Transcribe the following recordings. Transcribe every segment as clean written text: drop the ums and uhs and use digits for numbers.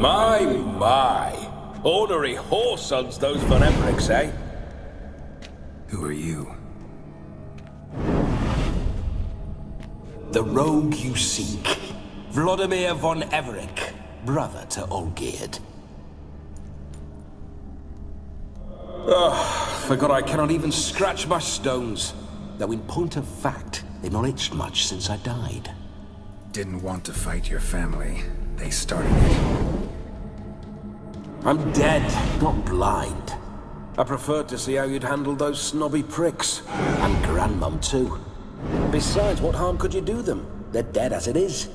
My. Ornery whoresons, those Von Evericks, eh? Who are you? The rogue you seek. Vladimir von Everec, brother to Olgierd. Forgot I cannot even scratch my stones. Though in point of fact, they've not itched much since I died. Didn't want to fight your family. They started it. I'm dead, not blind. I preferred to see how you'd handle those snobby pricks. And Grandmum, too. Besides, what harm could you do them? They're dead as it is.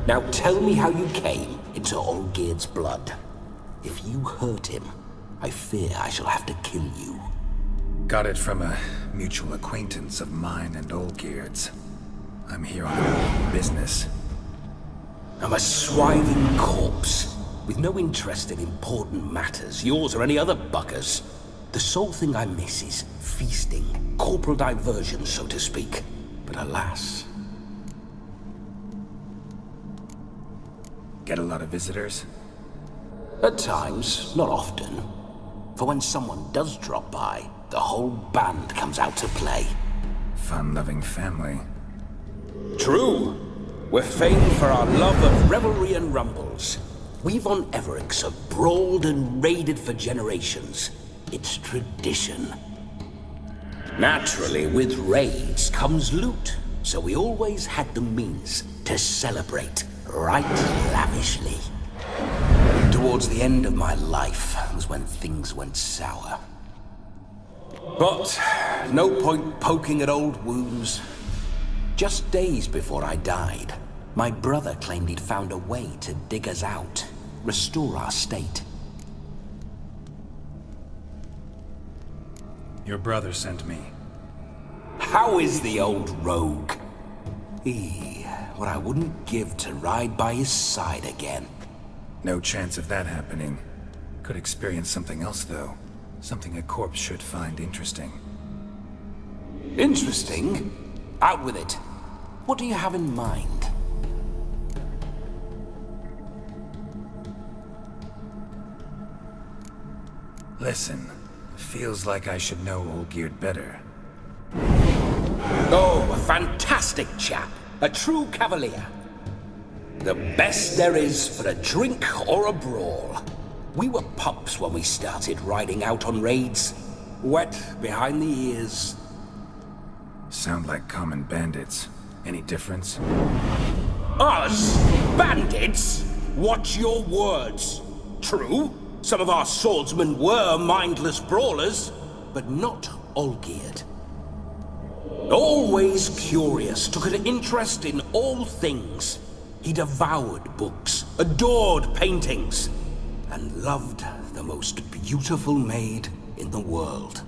Now tell me how you came into Olgierd's blood. If you hurt him, I fear I shall have to kill you. Got it from a mutual acquaintance of mine and Olgierd's. I'm here on business. I'm a swiving corpse, with no interest in important matters, yours or any other buggers. The sole thing I miss is feasting, corporal diversion, so to speak. But alas... Get a lot of visitors? At times, not often. For when someone does drop by, the whole band comes out to play. Fun-loving family. True. We're famed for our love of revelry and rumbles. We Von Evericks have brawled and raided for generations. It's tradition. Naturally, with raids comes loot, so we always had the means to celebrate right lavishly. Towards the end of my life was when things went sour. But no point poking at old wounds. Just days before I died, my brother claimed he'd found a way to dig us out, restore our state. Your brother sent me. How is the old rogue? What I wouldn't give to ride by his side again. No chance of that happening. Could experience something else, though. Something a corpse should find interesting. Interesting? Out with it. What do you have in mind? Listen, feels like I should know Olgierd better. Oh, a fantastic chap. A true cavalier. The best there is for a drink or a brawl. We were pups when we started riding out on raids. Wet behind the ears. Sound like common bandits. Any difference? Us? Bandits? Watch your words. True, some of our swordsmen were mindless brawlers, but not Olgierd. Always curious, took an interest in all things. He devoured books, adored paintings, and loved the most beautiful maid in the world.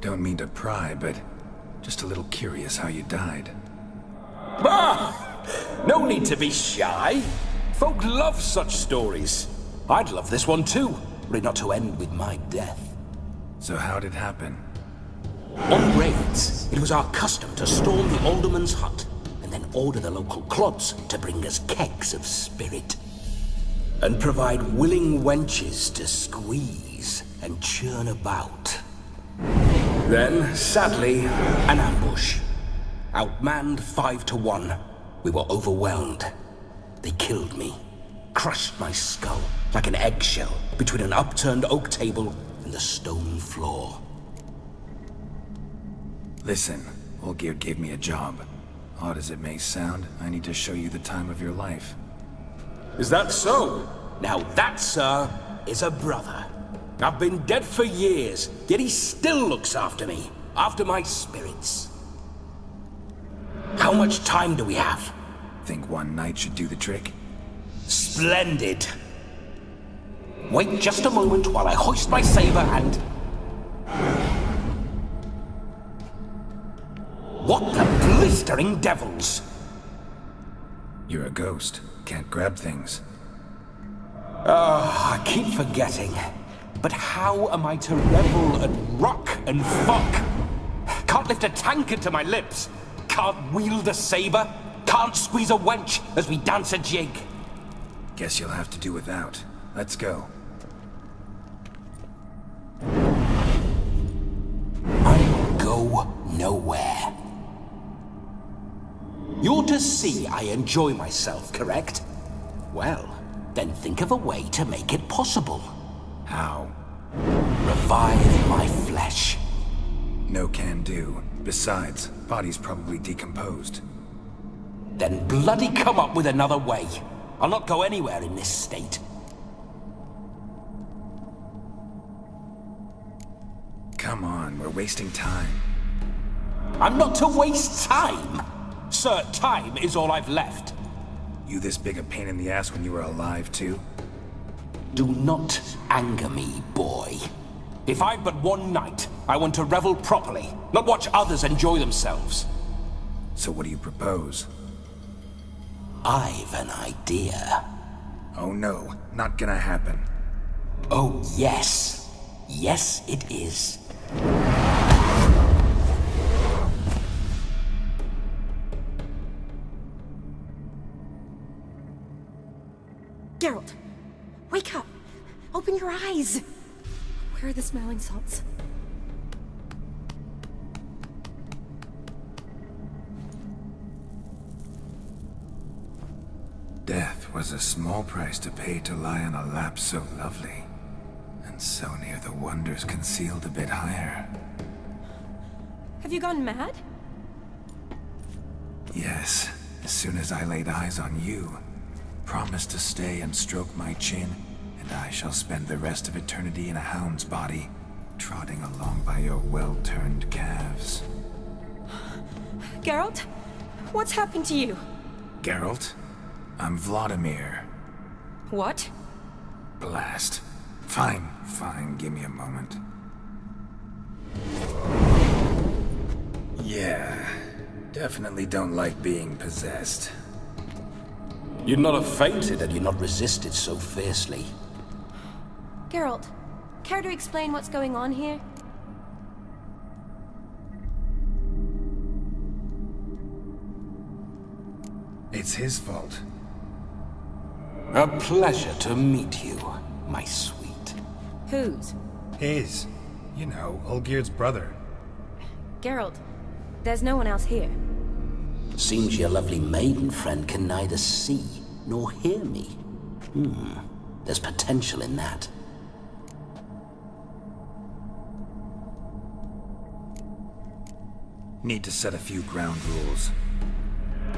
Don't mean to pry, but just a little curious how you died. Bah! No need to be shy. Folk love such stories. I'd love this one too, were it not to end with my death. So how'd it happen? On raids, it was our custom to storm the alderman's hut, and then order the local clods to bring us kegs of spirit. And provide willing wenches to squeeze and churn about. Then, sadly, an ambush. Outmanned 5 to 1, we were overwhelmed. They killed me, crushed my skull like an eggshell between an upturned oak table and the stone floor. Listen, Olgierd gave me a job. Odd as it may sound, I need to show you the time of your life. Is that so? Now that, sir, is a brother. I've been dead for years, yet he still looks after me, after my spirits. How much time do we have? Think one night should do the trick? Splendid. Wait just a moment while I hoist my saber and... What the blistering devils? You're a ghost. Can't grab things. I keep forgetting. But how am I to revel and rock and fuck? Can't lift a tankard to my lips. Can't wield a saber. Can't squeeze a wench as we dance a jig. Guess you'll have to do without. Let's go. I'll go nowhere. You're to see I enjoy myself, correct? Well, then think of a way to make it possible. How? Revive my flesh. No can do. Besides, body's probably decomposed. Then bloody come up with another way. I'll not go anywhere in this state. Come on, we're wasting time. I'm not to waste time. Sir, time is all I've left. You this big a pain in the ass when you were alive, too? Do not anger me, boy. If I've but one night, I want to revel properly, not watch others enjoy themselves. So what do you propose? I've an idea. Oh no, not gonna happen. Oh, yes. Yes, it is. Geralt, wake up! Open your eyes! Where are the smelling salts? Death was a small price to pay to lie on a lap so lovely, and so near the wonders concealed a bit higher. Have you gone mad? Yes, as soon as I laid eyes on you, promised to stay and stroke my chin, and I shall spend the rest of eternity in a hound's body, trotting along by your well-turned calves. Geralt? What's happened to you? Geralt? I'm Vladimir. What? Blast. Fine, give me a moment. Yeah, definitely don't like being possessed. You'd not have fainted had you not resisted so fiercely. Geralt, care to explain what's going on here? It's his fault. A pleasure to meet you, my sweet. Whose? His. You know, Olgierd's brother. Geralt, there's no one else here. Seems your lovely maiden friend can neither see nor hear me. There's potential in that. Need to set a few ground rules.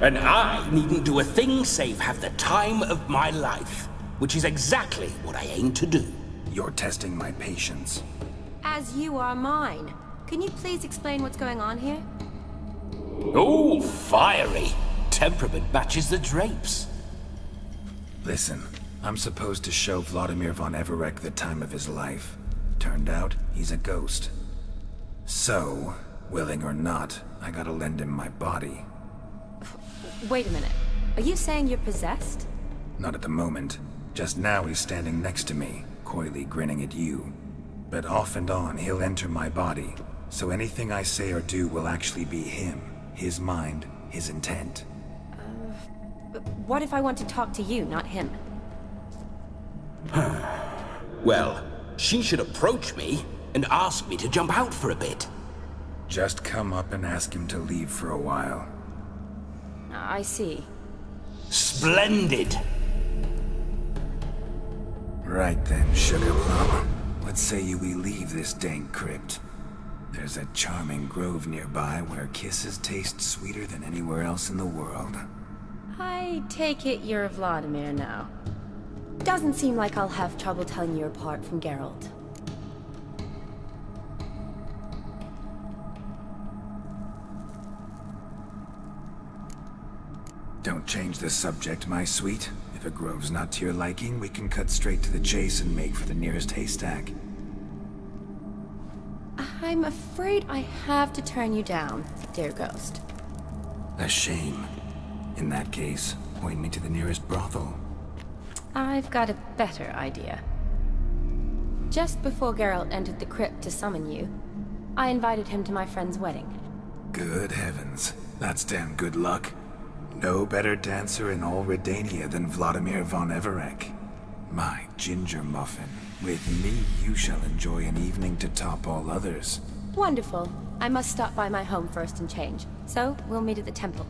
And I needn't do a thing save have the time of my life, which is exactly what I aim to do. You're testing my patience. As you are mine. Can you please explain what's going on here? Oh, fiery. Temperament matches the drapes. Listen, I'm supposed to show Vladimir von Everec the time of his life. Turned out, he's a ghost. So, willing or not, I gotta lend him my body. Wait a minute. Are you saying you're possessed? Not at the moment. Just now he's standing next to me, coyly grinning at you. But off and on, he'll enter my body. So anything I say or do will actually be him. His mind, his intent. But what if I want to talk to you, not him? Well, she should approach me and ask me to jump out for a bit. Just come up and ask him to leave for a while. I see. Splendid. Right then, Sugar Plum. What say you we leave this dank crypt? There's a charming grove nearby where kisses taste sweeter than anywhere else in the world. I take it you're Vladimir now. Doesn't seem like I'll have trouble telling you apart from Geralt. Don't change the subject, my sweet. If a grove's not to your liking, we can cut straight to the chase and make for the nearest haystack. I'm afraid I have to turn you down, dear ghost. A shame. In that case, point me to the nearest brothel. I've got a better idea. Just before Geralt entered the crypt to summon you, I invited him to my friend's wedding. Good heavens. That's damn good luck. No better dancer in all Redania than Vladimir von Everec. My ginger muffin. With me, you shall enjoy an evening to top all others. Wonderful. I must stop by my home first and change. So, we'll meet at the temple.